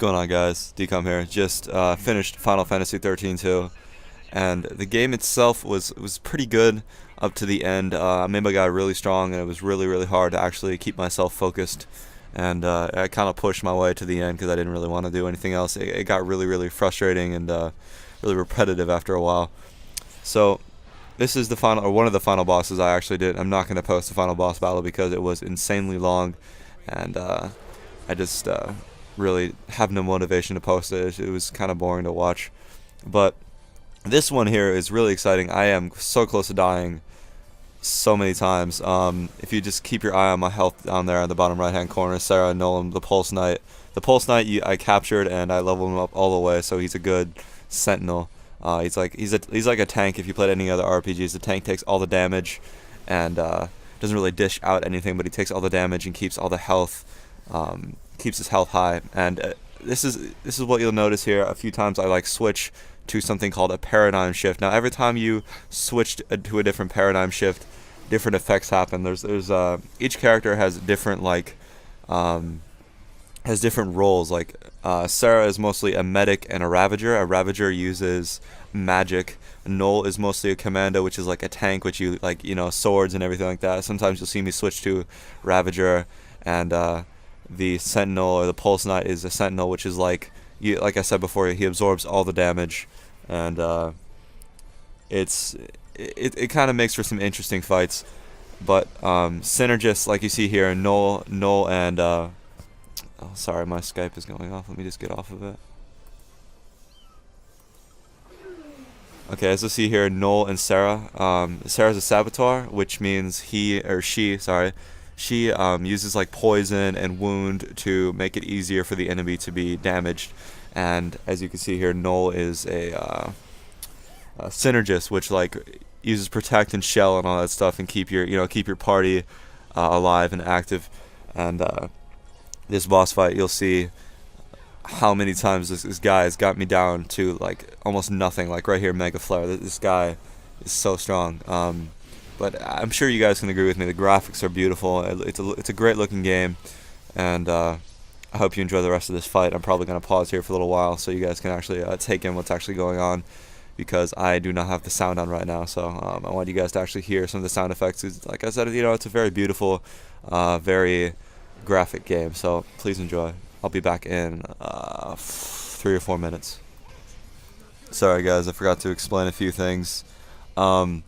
going on, guys? Decom here. Just finished Final Fantasy 13-2, and the game itself was pretty good up to the end. I made my guy really strong, and it was really hard to actually keep myself focused. And I kind of pushed my way to the end because I didn't really want to do anything else. It got really frustrating and really repetitive after a while. So this is the final, or one of the final bosses I actually did. I'm not going to post the final boss battle because it was insanely long, and I just really have no motivation to post it. It was kind of boring to watch. But this one here is really exciting. I am so close to dying so many times. If you just keep your eye on my health down there in the bottom right hand corner, Sarah, Nolan, the Pulse Knight. The Pulse Knight I captured and I leveled him up all the way, so he's a good sentinel. He's like a tank. If you played any other RPGs, the tank takes all the damage and doesn't really dish out anything, but he takes all the damage and keeps all the health, keeps his health high. And this is what you'll notice here. A few times I switch to something called a paradigm shift. Now every time you switch to a different paradigm shift, different effects happen. There's each character has different has different roles. Sarah is mostly a medic and a ravager. A ravager uses magic. Noel is mostly a commando, which is like a tank, which you swords and everything like that. Sometimes you'll see me switch to ravager, and the sentinel or the pulse knight is a sentinel, which is like I said before, he absorbs all the damage, and it kind of makes for some interesting fights. But synergists, like you see here, Noel and oh, sorry, my Skype is going off. Let me just get off of it. Okay, as you see here, Noel and Sarah. Sarah's a saboteur, which means she uses poison and wound to make it easier for the enemy to be damaged. And as you can see here, Noel is a synergist, which uses protect and shell and all that stuff, and keep your party alive and active. And this boss fight, you'll see how many times this guy has got me down to almost nothing. Right here, Mega Flare. This guy is so strong. But I'm sure you guys can agree with me. The graphics are beautiful. It's a great looking game, and I hope you enjoy the rest of this fight. I'm probably going to pause here for a little while so you guys can actually take in what's actually going on, because I do not have the sound on right now. So I want you guys to actually hear some of the sound effects. Like I said, it's a very beautiful, very graphic game. So please enjoy. I'll be back in 3 or 4 minutes. Sorry guys, I forgot to explain a few things. Right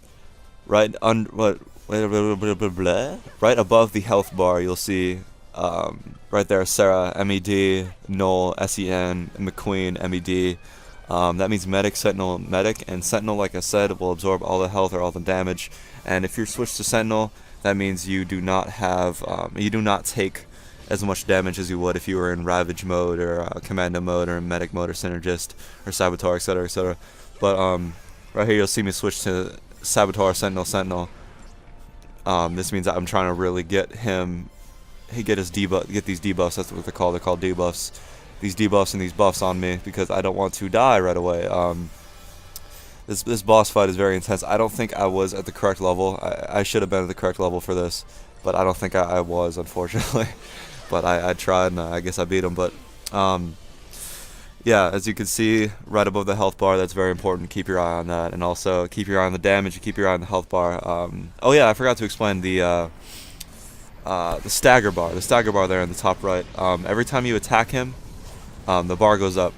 above the health bar, you'll see right there, Sarah, MED, Noel, SEN, McQueen, MED. That means medic, sentinel, medic, and sentinel, like I said, will absorb all the health or all the damage. And if you're switched to sentinel, that means you do not take as much damage as you would if you were in ravage mode or commando mode or medic mode or synergist or saboteur, etc., etc. But right here you'll see me switch to saboteur, sentinel. This means that I'm trying to really get these debuffs. That's what they're called. They're called debuffs. These debuffs and these buffs on me, because I don't want to die right away. This boss fight is very intense. I don't think I was at the correct level. I should have been at the correct level for this, but I don't think I was, unfortunately. But I tried, and I guess I beat him. But yeah, as you can see right above the health bar, that's very important. Keep your eye on that, and also keep your eye on the damage, and keep your eye on the health bar. Oh yeah, I forgot to explain the stagger bar. The stagger bar there in the top right. Every time you attack him, the bar goes up,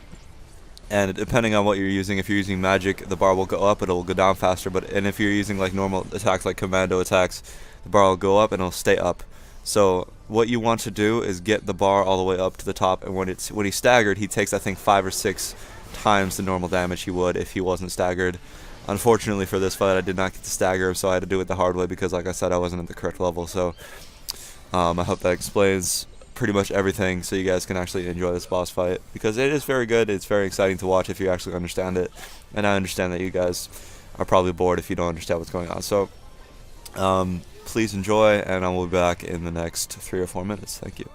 and depending on what you're using, if you're using magic, the bar will go up, but it will go down faster. And if you're using normal attacks, like commando attacks, the bar will go up and it'll stay up. So what you want to do is get the bar all the way up to the top, and when he's staggered, he takes, I think, 5 or 6 times the normal damage he would if he wasn't staggered. Unfortunately for this fight, I did not get to stagger him, so I had to do it the hard way because, like I said, I wasn't at the correct level. So I hope that explains pretty much everything, so you guys can actually enjoy this boss fight, because it is very good. It's very exciting to watch if you actually understand it, and I understand that you guys are probably bored if you don't understand what's going on. So please enjoy, and I will be back in the next 3 or 4 minutes. Thank you.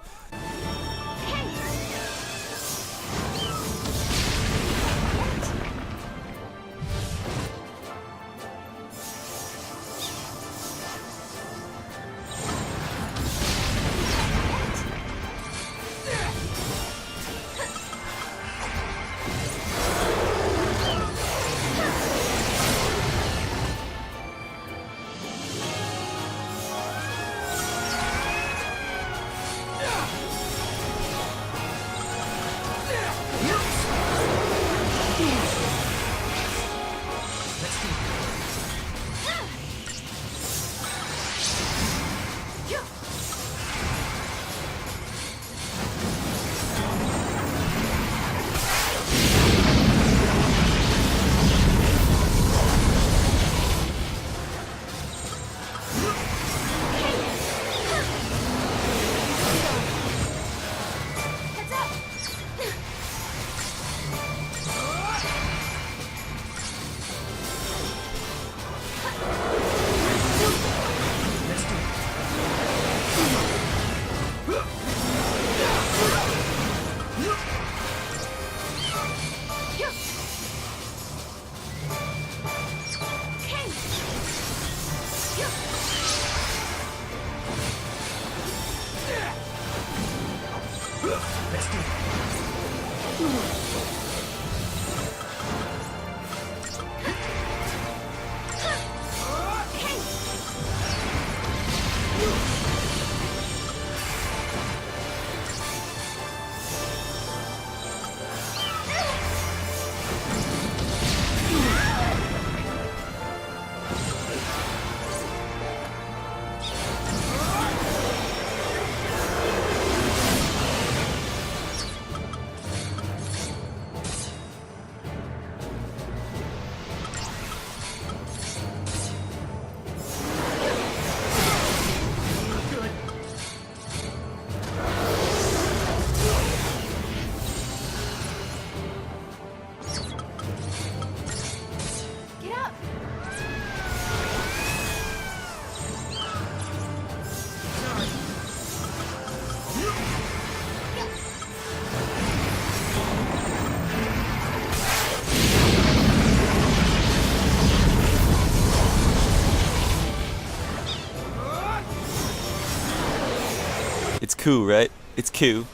It's cool, right? It's cool.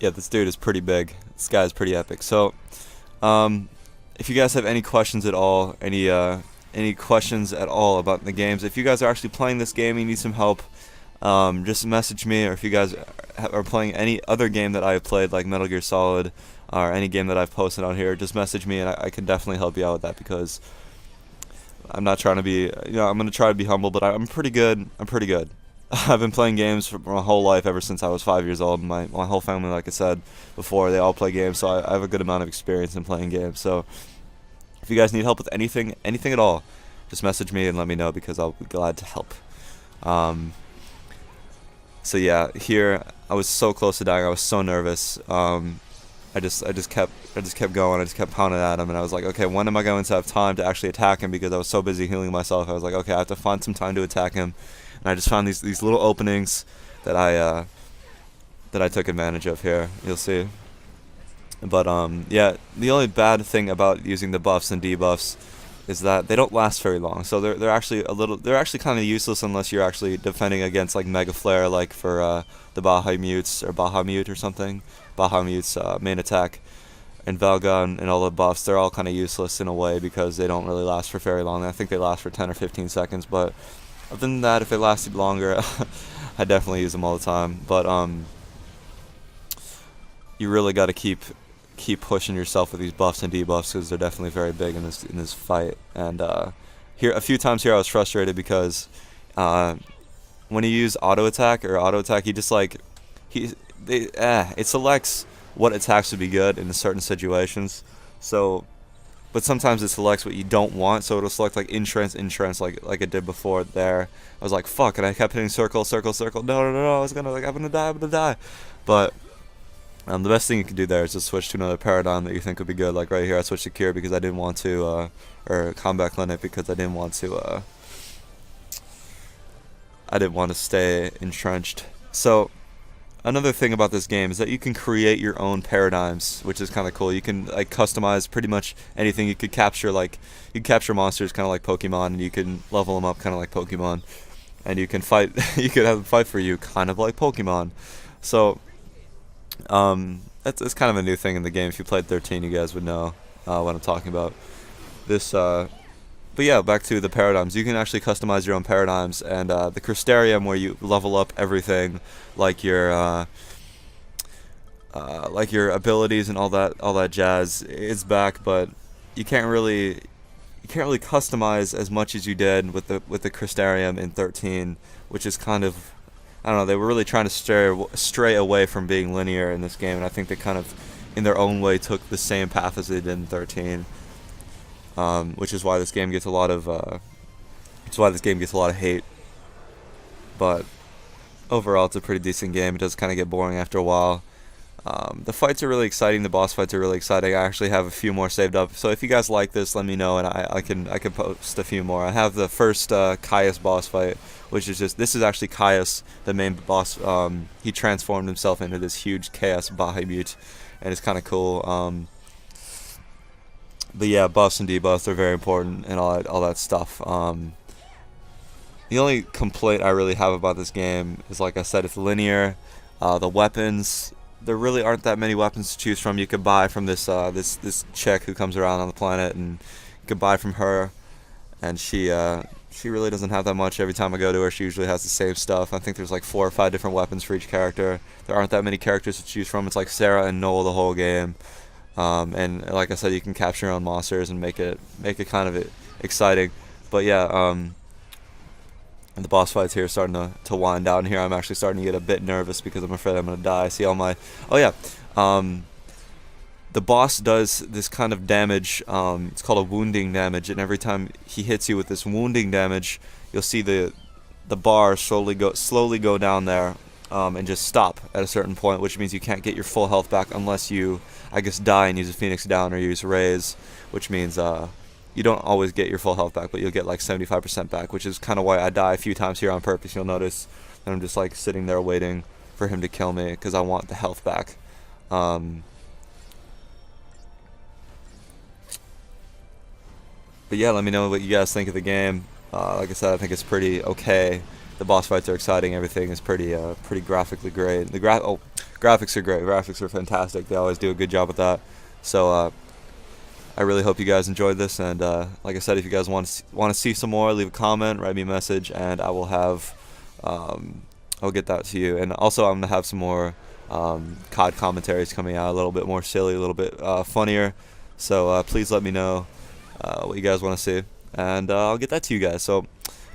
Yeah, this dude is pretty big. This guy's pretty epic. So, if you guys have any questions at all, any questions at all about the games, if you guys are actually playing this game and you need some help, just message me. Or if you guys are playing any other game that I've played, like Metal Gear Solid, or any game that I've posted on here, just message me, and I can definitely help you out with that, because I'm not trying to be, I'm going to try to be humble, but I'm pretty good. I'm pretty good. I've been playing games for my whole life, ever since I was 5 years old. My whole family, like I said before, they all play games, so I have a good amount of experience in playing games. So if you guys need help with anything at all, just message me and let me know, because I'll be glad to help. So yeah, here I was so close to dying. I was so nervous. I just kept going. I just kept pounding at him, and I was like, okay, when am I going to have time to actually attack him? Because I was so busy healing myself. I was like, okay, I have to find some time to attack him. And I just found these little openings that I took advantage of here. You'll see. But yeah, the only bad thing about using the buffs and debuffs is that they don't last very long. So they're actually kind of useless unless you're actually defending against like Mega Flare, like for the Bahamut or something. Bahamut's main attack, and Velga and all the buffs. They're all kind of useless in a way, because they don't really last for very long. I think they last for 10 or 15 seconds, but other than that, if they lasted longer, I definitely use them all the time. But you really got to keep pushing yourself with these buffs and debuffs, because they're definitely very big in this fight. And here a few times here I was frustrated, because when you use auto attack, he just like it selects what attacks would be good in certain situations. So, but sometimes it selects what you don't want, so it'll select like entrance, like it did before there. I was like, fuck, and I kept hitting circle. No, I'm gonna die. But the best thing you can do there is just switch to another paradigm that you think would be good. Like right here, I switched to Cure because I didn't want to, or Combat Clinic, because I didn't want to stay entrenched. So another thing about this game is that you can create your own paradigms, which is kind of cool. You can like customize pretty much anything. You could capture monsters kind of like Pokemon, and you can level them up kind of like Pokemon, and you can fight. You could have them fight for you kind of like Pokemon. So that's kind of a new thing in the game. If you played 13, you guys would know what I'm talking about. But yeah, back to the paradigms. You can actually customize your own paradigms, and the Crystarium, where you level up everything, like your abilities and all that jazz, is back. But you can't really customize as much as you did with the Crystarium in 13, which is kind of, I don't know. They were really trying to stray away from being linear in this game, and I think they kind of, in their own way, took the same path as they did in 13. Which is why this game gets a lot of hate. But overall, it's a pretty decent game. It does kind of get boring after a while. The fights are really exciting. The boss fights are really exciting. I actually have a few more saved up. So if you guys like this, let me know, and I can post a few more. I have the first Caius boss fight, which is this is actually Caius, the main boss. He transformed himself into this huge chaos Bahamut, and it's kind of cool. But yeah, buffs and debuffs are very important, and all that stuff. The only complaint I really have about this game is, like I said, it's linear. The weapons, there really aren't that many weapons to choose from. You could buy from this chick who comes around on the planet, and you could buy from her, and she really doesn't have that much. Every time I go to her, she usually has the same stuff. I think there's like 4 or 5 different weapons for each character. There aren't that many characters to choose from. It's like Sarah and Noel the whole game. And like I said, you can capture your own monsters and make it kind of exciting. But yeah, the boss fights here are starting to wind down here. I'm actually starting to get a bit nervous because I'm afraid I'm gonna die. See all my, oh yeah, the boss does this kind of damage. It's called a wounding damage, and every time he hits you with this wounding damage, you'll see the bar slowly go down there, and just stop at a certain point, which means you can't get your full health back unless you, I guess, die and use a Phoenix Down or use Raise, which means you don't always get your full health back, but you'll get like 75% back, which is kind of why I die a few times here on purpose. You'll notice that I'm just like sitting there waiting for him to kill me because I want the health back. But yeah, let me know what you guys think of the game. Like I said, I think it's pretty okay. The boss fights are exciting. Everything is pretty graphically great. Graphics are great. Graphics are fantastic. They always do a good job with that. So I really hope you guys enjoyed this. And like I said, if you guys want to see some more, leave a comment, write me a message, and I will have I'll get that to you. And also, I'm gonna have some more COD commentaries coming out, a little bit more silly, a little bit funnier. So please let me know what you guys want to see, and I'll get that to you guys. So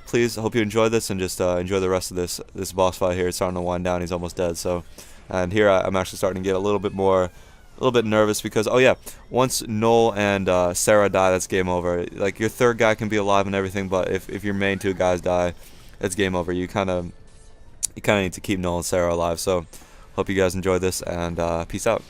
please, I hope you enjoyed this, and just enjoy the rest of this boss fight here. It's starting to wind down. He's almost dead. So, and here I'm actually starting to get a little bit nervous because, oh yeah, once Noel and Sarah die, that's game over. Like, your third guy can be alive and everything, but if your main 2 guys die, it's game over. You kind of need to keep Noel and Sarah alive. So hope you guys enjoyed this, and peace out.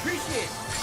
Appreciate it.